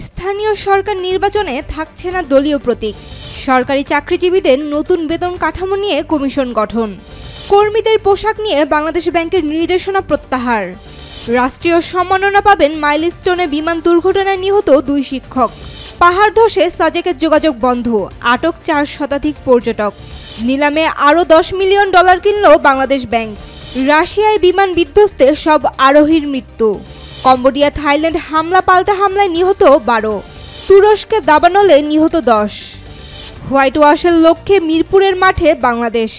স্থানীয় সরকার নির্বাচনে থাকছে না দলীয় প্রতীক। সরকারি চাকরিজীবীদের নতুন বেতন কাঠামো নিয়ে কমিশন গঠন। কর্মীদের পোশাক নিয়ে বাংলাদেশ ব্যাংকের নির্দেশনা প্রত্যাহার। রাষ্ট্রীয় সম্মাননা পাবেন মাইলস্টোনে বিমান দুর্ঘটনায় নিহত 2 শিক্ষক। পাহাড় ধসে সাজেকের যোগাযোগ বন্ধ, আটক 4 শতাধিক পর্যটক। নিলামে আরও $10 মিলিয়ন কিনল বাংলাদেশ ব্যাংক। রাশিয়ায় বিমান বিধ্বস্তে সব আরোহীর মৃত্যু। কম্বোডিয়া থাইল্যান্ড হামলা পাল্টা হামলায় নিহত 12। তুরস্কে দাবানলে নিহত 10। হোয়াইট ওয়াশের লক্ষ্যে মিরপুরের মাঠে বাংলাদেশ।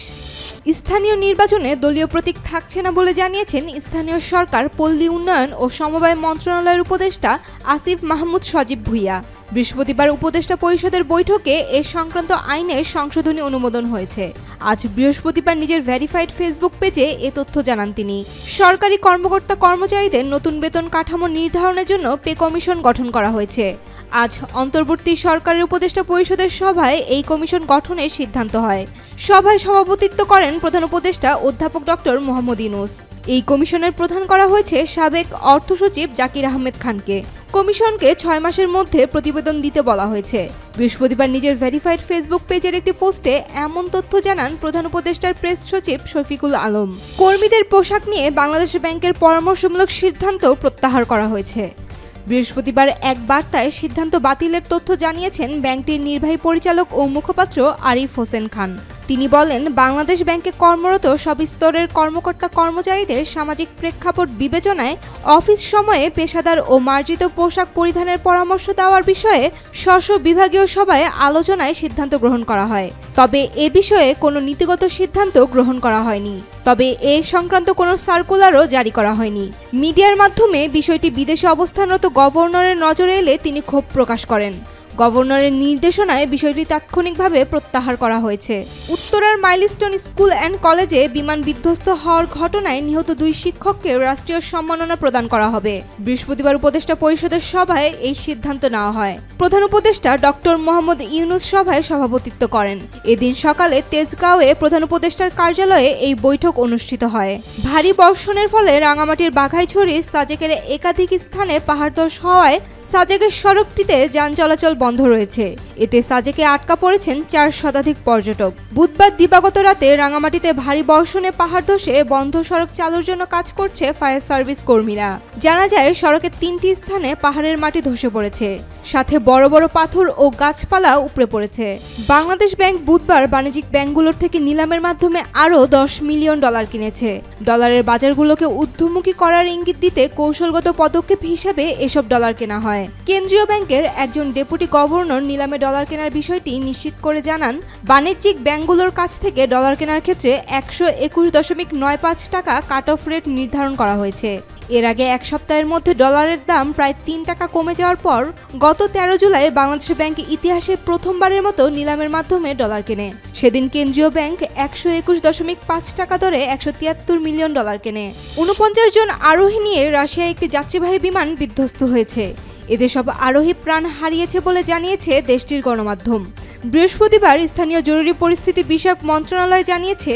স্থানীয় নির্বাচনে দলীয় প্রতীক থাকছে না বলে জানিয়েছেন স্থানীয় সরকার, পল্লী উন্নয়ন ও সমবায় মন্ত্রণালয়ের উপদেষ্টা আসিফ মাহমুদ সজীব ভুইয়া। বৃহস্পতিবার উপদেষ্টা পরিষদের বৈঠকে এ সংক্রান্ত আইনের সংশোধনী অনুমোদন হয়েছে। আজ বৃহস্পতিবার নিজের ভেরিফাইড ফেসবুক পেজে এ তথ্য জানান তিনি। সরকারি কর্মকর্তা কর্মচারীদের নতুন বেতন কাঠামো নির্ধারণের জন্য পে কমিশন গঠন করা হয়েছে। আজ অন্তর্বর্তী সরকারের উপদেষ্টা পরিষদের সভায় এই কমিশন গঠনের সিদ্ধান্ত হয়। সভায় সভাপতিত্ব করেন প্রধান উপদেষ্টা অধ্যাপক ডক্টর মোহাম্মদ ইউনূস। এই কমিশনের প্রধান করা হয়েছে সাবেক অর্থ সচিব জাকির আহমেদ খানকে। কমিশনকে 6 মাসের মধ্যে প্রতিবেদন দিতে বলা হয়েছে। বৃহস্পতিবার নিজের ভেরিফাইড ফেসবুক পেজের একটি পোস্টে এমন তথ্য জানান প্রধান উপদেষ্টার প্রেস সচিব শফিকুল আলম। কর্মীদের পোশাক নিয়ে বাংলাদেশ ব্যাংকের পরামর্শমূলক সিদ্ধান্ত প্রত্যাহার করা হয়েছে। বৃহস্পতিবার এক বার্তায় সিদ্ধান্ত বাতিলের তথ্য জানিয়েছেন ব্যাংকটির নির্বাহী পরিচালক ও মুখপাত্র আরিফ হোসেন খান। তিনি বলেন, বাংলাদেশ ব্যাংকে কর্মরত সব স্তরের কর্মকর্তা কর্মচারীদের সামাজিক প্রেক্ষাপট বিবেচনায় অফিস সময়ে পেশাদার ও মার্জিত পোশাক পরিধানের পরামর্শ দেওয়ার বিষয়ে স্ব বিভাগীয় সভায় আলোচনায় সিদ্ধান্ত গ্রহণ করা হয়। তবে এ বিষয়ে কোনো নীতিগত সিদ্ধান্ত গ্রহণ করা হয়নি। তবে এ সংক্রান্ত কোনো সার্কুলারও জারি করা হয়নি। মিডিয়ার মাধ্যমে বিষয়টি বিদেশে অবস্থানরত গভর্নরের নজরে এলে তিনি ক্ষোভ প্রকাশ করেন। গভর্নরের নির্দেশনায় বিষয়টি তাৎক্ষণিকভাবে প্রত্যাহার করা হয়েছে। উত্তরার মাইলস্টোন স্কুল অ্যান্ড কলেজে বিমান বিধ্বস্ত হওয়ার ঘটনায় নিহত 2 শিক্ষককে রাষ্ট্রীয় সম্মাননা প্রদান করা হবে। বৃহস্পতিবার উপদেষ্টা পরিষদের সভায় এই সিদ্ধান্ত নেওয়া হয়। প্রধান উপদেষ্টা ডক্টর মোহাম্মদ ইউনূস সভায় সভাপতিত্ব করেন। এদিন সকালে তেজগাঁওয়ে প্রধান উপদেষ্টার কার্যালয়ে এই বৈঠক অনুষ্ঠিত হয়। ভারী বর্ষণের ফলে রাঙামাটির বাঘাইছড়ি সাজেকের একাধিক স্থানে পাহাড় ধস হওয়ায় সাজেকের সড়কটিতে যান চলাচল বন্ধ রয়েছে। এতে সাজেকে আটকা পড়েছেন 4 শতাধিক পর্যটক। বুধবার দিবাগত রাতে রাঙামাটিতে ভারী বর্ষণে পাহাড় ধসে বন্ধ সড়ক চালুর জন্য কাজ করছে ফায়ার সার্ভিস কর্মীরা। জানা যায়, সড়কের 3টি স্থানে পাহাড়ের মাটি ধসে পড়েছে, সাথে বড় বড় পাথর ও গাছপালা উপড়ে পড়েছে। বাংলাদেশ ব্যাংক বুধবার বাণিজ্যিক ব্যাংকগুলোর থেকে নিলামের মাধ্যমে আরও $10 মিলিয়ন কিনেছে। ডলারের বাজারগুলোকে ঊর্ধ্বমুখী করার ইঙ্গিত দিতে কৌশলগত পদক্ষেপ হিসেবে এসব ডলার কেনা হয়। কেন্দ্রীয় ব্যাংকের একজন ডেপুটি গভর্নর নিলামে ডলার কেনার বিষয়টি নিশ্চিত করে জানান, বাণিজ্যিক ব্যাংকগুলোর কাছ থেকে ডলার কেনার ক্ষেত্রে 121.95 টাকা কাট অফ রেট নির্ধারণ করা হয়েছে। এর আগে এক সপ্তাহের মধ্যে ডলারের দাম প্রায় 3 টাকা কমে যাওয়ার পর গত 13 জুলাই বাংলাদেশ ব্যাংক ইতিহাসে প্রথমবারের মতো নিলামের মাধ্যমে ডলার কেনে। সেদিন কেন্দ্রীয় ব্যাংক 121.5 টাকা দরে $173 মিলিয়ন কেনে। 49 জন আরোহী নিয়ে রাশিয়ায় একটি যাত্রীবাহী বিমান বিধ্বস্ত হয়েছে। এতে সব আরোহী প্রাণ হারিয়েছে বলে জানিয়েছে দেশটির গণমাধ্যম। বৃহস্পতিবার স্থানীয় জরুরি পরিস্থিতি বিষয়ক মন্ত্রণালয় জানিয়েছে,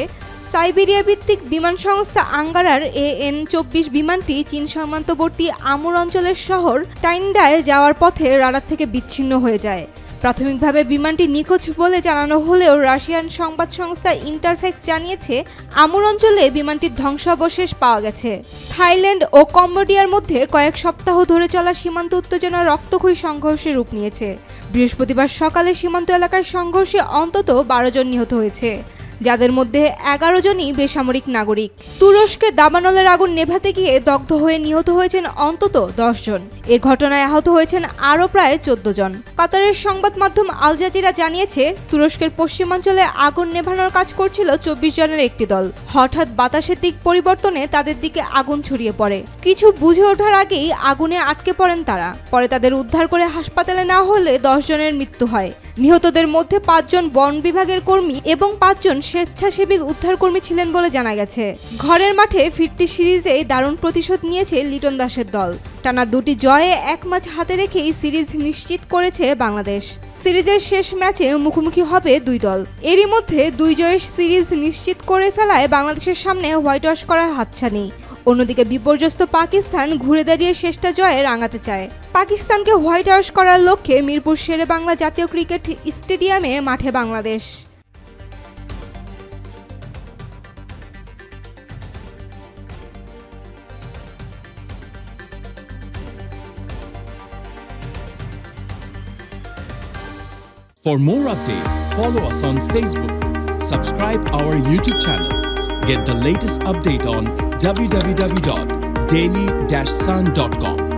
সাইবেরিয়া ভিত্তিক বিমান সংস্থা আঙ্গারার AN-24 বিমানটি চীন সীমান্তবর্তী আমুর অঞ্চলের শহর টাইন্ডায় যাওয়ার পথে রাডার থেকে বিচ্ছিন্ন হয়ে যায়। প্রাথমিকভাবে বিমানটি নিখোঁজ বলে জানানো হলেও রাশিয়ান সংবাদ সংস্থা ইন্টারফ্যাক্স জানিয়েছে, আমুর অঞ্চলে বিমানটির ধ্বংসাবশেষ পাওয়া গেছে। থাইল্যান্ড ও কম্বোডিয়ার মধ্যে কয়েক সপ্তাহ ধরে চলা সীমান্ত উত্তেজনা রক্তক্ষয়ী সংঘর্ষে রূপ নিয়েছে। বৃহস্পতিবার সকালে সীমান্ত এলাকায় সংঘর্ষে অন্তত 12 জন নিহত হয়েছে, যাদের মধ্যে 11 জনই বেসামরিক নাগরিক। তুরস্কে দাবানলের আগুন নেভাতে গিয়ে দগ্ধ হয়ে নিহত হয়েছেন অন্তত 10 জন। এ ঘটনায় আহত হয়েছেন আরও প্রায় 14 জন। কাতারের সংবাদ মাধ্যম আল জাজিরা জানিয়েছে, তুরস্কের পশ্চিমাঞ্চলে আগুন নেভানোর কাজ করছিল 24 জনের একটি দল। হঠাৎ বাতাসের দিক পরিবর্তনে তাদের দিকে আগুন ছড়িয়ে পড়ে। কিছু বুঝে ওঠার আগেই আগুনে আটকে পড়েন তারা। পরে তাদের উদ্ধার করে হাসপাতালে নেওয়া হলে 10 জনের মৃত্যু হয়। নিহতদের মধ্যে 5 জন বন বিভাগের কর্মী এবং 5 জন স্বেচ্ছাসেবী উদ্ধারকর্মী ছিলেন বলে জানা গেছে। ঘরের মাঠে ফিরতি সিরিজে দারুণ প্রতিশোধ নিয়েছে লিটন দাসের দল। টানা 2টি জয়ে 1 ম্যাচ হাতে রেখেই সিরিজ নিশ্চিত করেছে বাংলাদেশ। সিরিজের শেষ ম্যাচে মুখোমুখি হবে 2 দল। এরই মধ্যে 2 জয়ের সিরিজ নিশ্চিত করে ফেলায় বাংলাদেশের সামনে হোয়াইট ওয়াশ করার হাতছানি। অন্যদিকে বিপর্যস্ত পাকিস্তান ঘুরে দাঁড়িয়ে শেষটা জয়ে রাঙাতে চায়। পাকিস্তানকে হোয়াইট ওয়াশ করার লক্ষ্যে মিরপুর শেরেবাংলা জাতীয় ক্রিকেট স্টেডিয়ামে মাঠে Bangladesh. For more updates, follow us on Facebook, subscribe our YouTube channel, get the latest update on www.daily-sun.com.